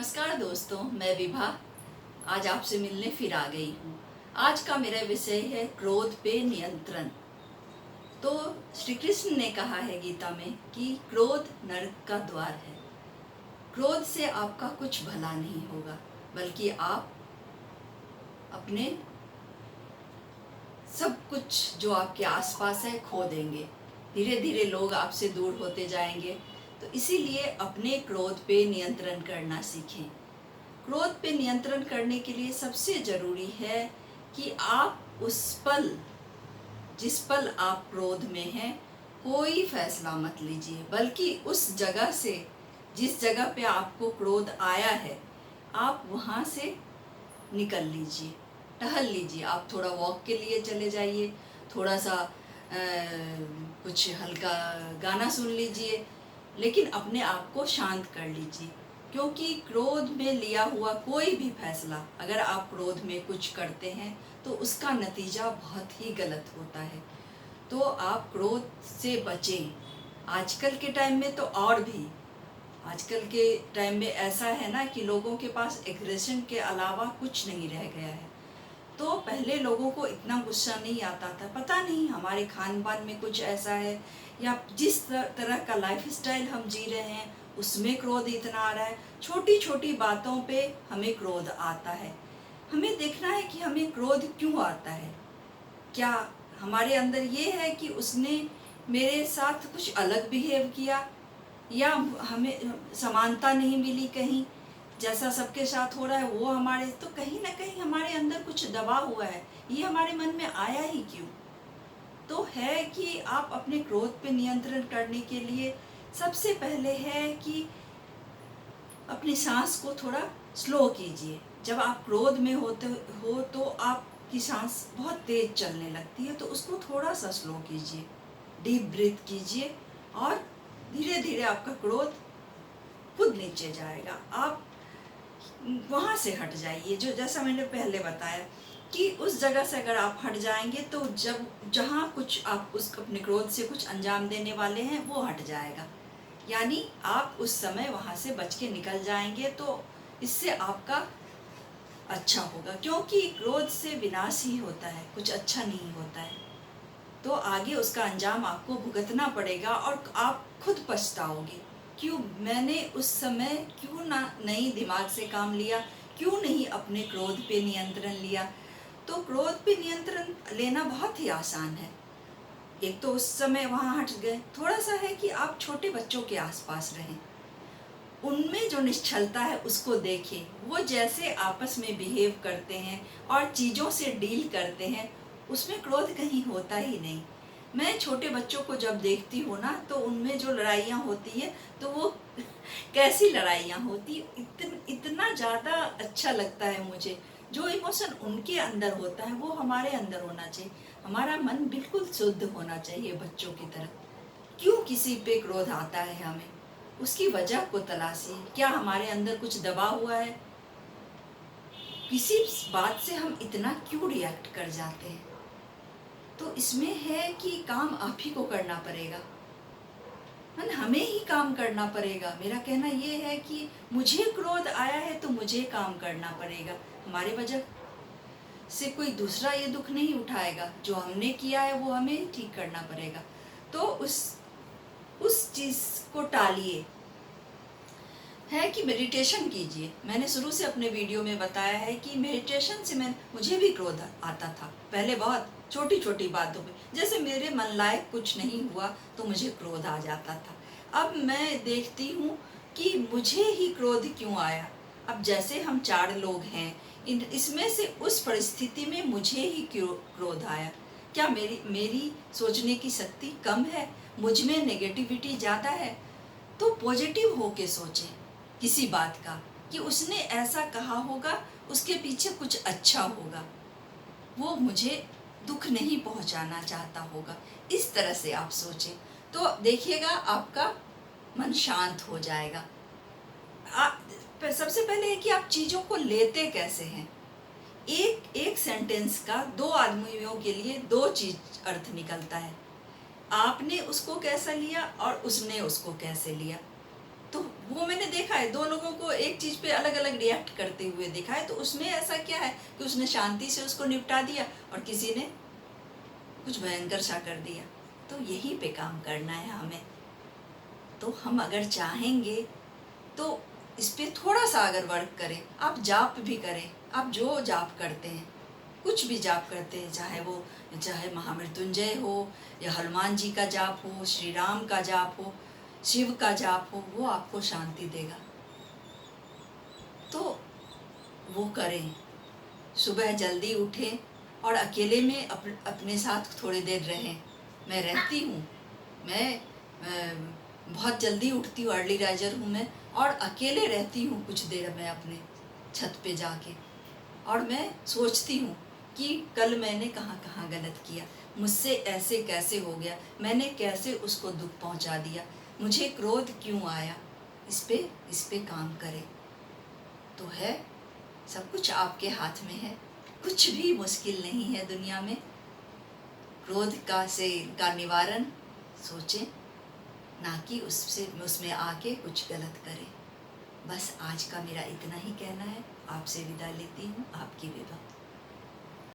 नमस्कार दोस्तों, मैं विभा आज आपसे मिलने फिर आ गई हूँ। आज का मेरा विषय है क्रोध पे नियंत्रण। तो श्री कृष्ण ने कहा है गीता में कि क्रोध नरक का द्वार है। क्रोध से आपका कुछ भला नहीं होगा, बल्कि आप अपने सब कुछ जो आपके आसपास है खो देंगे। धीरे धीरे लोग आपसे दूर होते जाएंगे। तो इसीलिए अपने क्रोध पे नियंत्रण करना सीखें। क्रोध पे नियंत्रण करने के लिए सबसे ज़रूरी है कि आप उस पल, जिस पल आप क्रोध में हैं, कोई फैसला मत लीजिए, बल्कि उस जगह से, जिस जगह पे आपको क्रोध आया है, आप वहाँ से निकल लीजिए, टहल लीजिए। आप थोड़ा वॉक के लिए चले जाइए, थोड़ा सा कुछ हल्का गाना सुन लीजिए, लेकिन अपने आप को शांत कर लीजिए। क्योंकि क्रोध में लिया हुआ कोई भी फैसला, अगर आप क्रोध में कुछ करते हैं तो उसका नतीजा बहुत ही गलत होता है। तो आप क्रोध से बचें। आजकल के टाइम में तो और भी, आजकल के टाइम में ऐसा है ना कि लोगों के पास एग्रेशन के अलावा कुछ नहीं रह गया है। तो पहले लोगों को इतना गुस्सा नहीं आता था, पता नहीं हमारे खान पान में कुछ ऐसा है, या जिस तरह का लाइफ स्टाइल हम जी रहे हैं उसमें क्रोध इतना आ रहा है। छोटी छोटी बातों पे हमें क्रोध आता है। हमें देखना है कि हमें क्रोध क्यों आता है। क्या हमारे अंदर ये है कि उसने मेरे साथ कुछ अलग बिहेव किया, या हमें समानता नहीं मिली कहीं, जैसा सबके साथ हो रहा है वो हमारे, तो कहीं ना कहीं हमारे अंदर कुछ दबा हुआ है, ये हमारे मन में आया ही क्यों। तो है कि आप अपने क्रोध पे नियंत्रण करने के लिए सबसे पहले है कि अपनी सांस को थोड़ा स्लो कीजिए। जब आप क्रोध में होते हो तो आपकी सांस बहुत तेज चलने लगती है, तो उसको थोड़ा सा स्लो कीजिए, डीप ब्रीथ कीजिए, और धीरे धीरे आपका क्रोध खुद नीचे जाएगा। आप वहाँ से हट जाइए, जो जैसा मैंने पहले बताया कि उस जगह से अगर आप हट जाएंगे तो जब जहाँ कुछ आप उस अपने क्रोध से कुछ अंजाम देने वाले हैं वो हट जाएगा, यानी आप उस समय वहाँ से बच के निकल जाएंगे। तो इससे आपका अच्छा होगा, क्योंकि क्रोध से विनाश ही होता है, कुछ अच्छा नहीं होता है। तो आगे उसका अंजाम आपको भुगतना पड़ेगा और आप खुद पछताओगे, क्यों मैंने उस समय क्यों ना नहीं दिमाग से काम लिया, क्यों नहीं अपने क्रोध पे नियंत्रण लिया। तो क्रोध पे नियंत्रण लेना बहुत ही आसान है। एक तो उस समय वहाँ हट गए। थोड़ा सा है कि आप छोटे बच्चों के आसपास रहें, उनमें जो निश्चलता है उसको देखें, वो जैसे आपस में बिहेव करते हैं और चीज़ों से डील करते हैं, उसमें क्रोध कहीं होता ही नहीं। मैं छोटे बच्चों को जब देखती हूँ ना, तो उनमें जो लड़ाइयाँ होती है तो वो कैसी लड़ाइयाँ होती, इतना ज़्यादा अच्छा लगता है मुझे। जो इमोशन उनके अंदर होता है वो हमारे अंदर होना चाहिए। हमारा मन बिल्कुल शुद्ध होना चाहिए बच्चों की तरह। क्यों किसी पे क्रोध आता है हमें, उसकी वजह को तलाशिए। क्या हमारे अंदर कुछ दबा हुआ है, किसी बात से हम इतना क्यों रिएक्ट कर जाते हैं। तो इसमें है कि काम आप ही को करना पड़ेगा, हमें ही काम करना पड़ेगा। मेरा कहना ये है कि मुझे क्रोध आया है तो मुझे काम करना पड़ेगा। हमारे वजह से कोई दूसरा ये दुख नहीं उठाएगा, जो हमने किया है वो हमें ठीक करना पड़ेगा। तो उस चीज़ को टालिए, है कि मेडिटेशन कीजिए। मैंने शुरू से अपने वीडियो में बताया है कि मेडिटेशन से मुझे भी क्रोध आता था पहले, बहुत छोटी छोटी बातों पे, जैसे मेरे मन लायक कुछ नहीं हुआ तो मुझे क्रोध आ जाता था। अब मैं देखती हूँ कि मुझे ही क्रोध क्यों आया। अब जैसे हम 4 लोग हैं, इसमें से उस परिस्थिति में मुझे ही क्यों क्रोध आया। क्या मेरी सोचने की शक्ति कम है, मुझ में नेगेटिविटी ज़्यादा है? तो पॉजिटिव होके सोचें किसी बात का, कि उसने ऐसा कहा होगा, उसके पीछे कुछ अच्छा होगा, वो मुझे दुख नहीं पहुंचाना चाहता होगा। इस तरह से आप सोचें तो देखिएगा आपका मन शांत हो जाएगा। सबसे पहले है कि आप चीज़ों को लेते कैसे हैं। एक एक सेंटेंस का 2 आदमियों के लिए 2 चीज अर्थ निकलता है। आपने उसको कैसा लिया और उसने उसको कैसे लिया। तो वो मैंने देखा है, दो लोगों को एक चीज़ पे अलग अलग रिएक्ट करते हुए देखा है। तो उसमें ऐसा क्या है कि उसने शांति से उसको निपटा दिया और किसी ने कुछ भयंकर सा कर दिया। तो यहीं पे काम करना है हमें। तो हम अगर चाहेंगे तो इस पे थोड़ा सा अगर वर्क करें, आप जाप भी करें, आप जो जाप करते हैं, कुछ भी जाप करते हैं, चाहे महामृत्युंजय हो या हनुमान जी का जाप हो, श्री राम का जाप हो, शिव का जाप हो, वो आपको शांति देगा। तो वो करें। सुबह जल्दी उठें और अकेले में अपने साथ थोड़ी देर रहें। मैं रहती हूँ, मैं बहुत जल्दी उठती हूँ, अर्ली राइजर हूँ मैं, और अकेले रहती हूँ कुछ देर मैं अपने छत पे जाके, और मैं सोचती हूँ कि कल मैंने कहाँ कहाँ गलत किया, मुझसे ऐसे कैसे हो गया, मैंने कैसे उसको दुख पहुँचा दिया, मुझे क्रोध क्यों आया। इस पे काम करें तो है, सब कुछ आपके हाथ में है, कुछ भी मुश्किल नहीं है दुनिया में। क्रोध का निवारण सोचें, ना कि उसमें आके कुछ गलत करें। बस आज का मेरा इतना ही कहना है। आपसे विदा लेती हूँ, आपकी विभा।